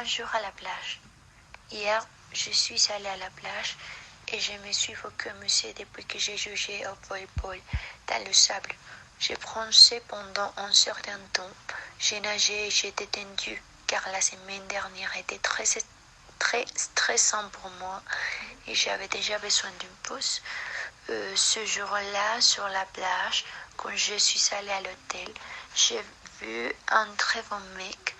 Bonjour à la plage. Hier, je suis allée à la plage et je me suis beaucoup amusée depuis que j'ai joué au volleyball dans le sable. J'ai bronzé pendant un certain temps. J'ai nagé et j'étais tendue car la semaine dernière était très stressante pour moi et j'avais déjà besoin d'une pause. Ce jour-là, sur la plage, quand je suis allée à l'hôtel, j'ai vu un très bon mec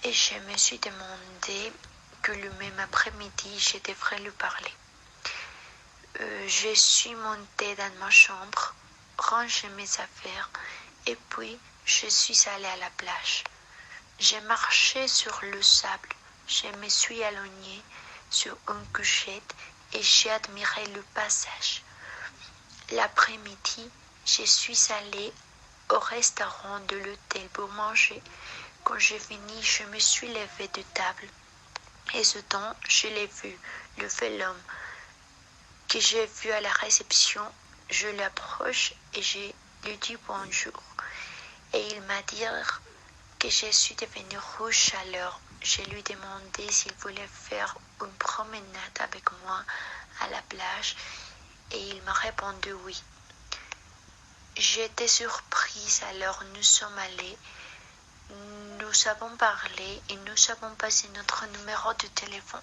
et je me suis demandé que le même après-midi, je devrais lui parler. Je suis montée dans ma chambre, rangé mes affaires et puis je suis allée à la plage. J'ai marché sur le sable, je me suis allongée sur une couchette et j'ai admiré le paysage. L'après-midi, je suis allée au restaurant de l'hôtel pour manger. Quand j'ai fini, je me suis levée de table. Et soudain, je l'ai vu, le bel homme que j'ai vu à la réception. Je l'approche et je lui dis bonjour. Et il m'a dit que je suis devenue rouge, alors je lui ai demandé s'il voulait faire une promenade avec moi à la plage et il m'a répondu oui. J'étais surprise, alors nous sommes allés, nous avons parlé et nous avons passé notre numéro de téléphone.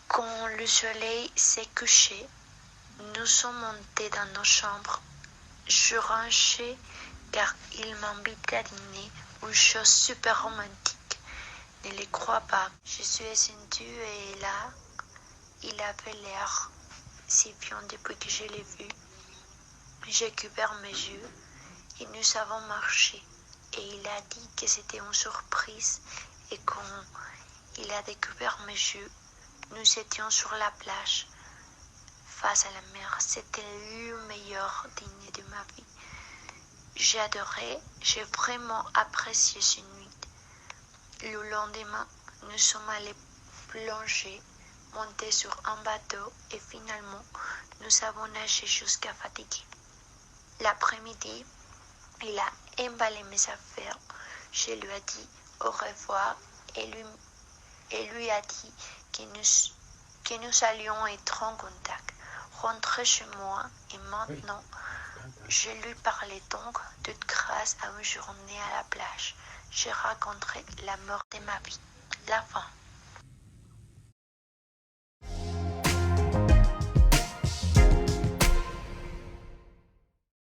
Quand le soleil s'est couché, nous sommes montés dans nos chambres. Je rangeais car il m'invitait à dîner, une chose super romantique. Ne le crois pas. Je suis descendue et là, il avait l'air si bien depuis que je l'ai vu. J'ai couvert mes yeux et nous avons marché. Et il a dit que c'était une surprise et quand il a découvert mes yeux, nous étions sur la plage, face à la mer. C'était le meilleur dîner de ma vie. J'ai adoré, j'ai vraiment apprécié cette nuit. Le lendemain, nous sommes allés plonger, monter sur un bateau et finalement, nous avons nagé jusqu'à fatiguer. L'après-midi, il a emballé mes affaires. Je lui ai dit au revoir et lui a dit que nous allions être en contact. Rentrer chez moi et maintenant, je lui parlais donc de grâce à une journée à la plage. J'ai rencontré l'amour de ma vie. La fin.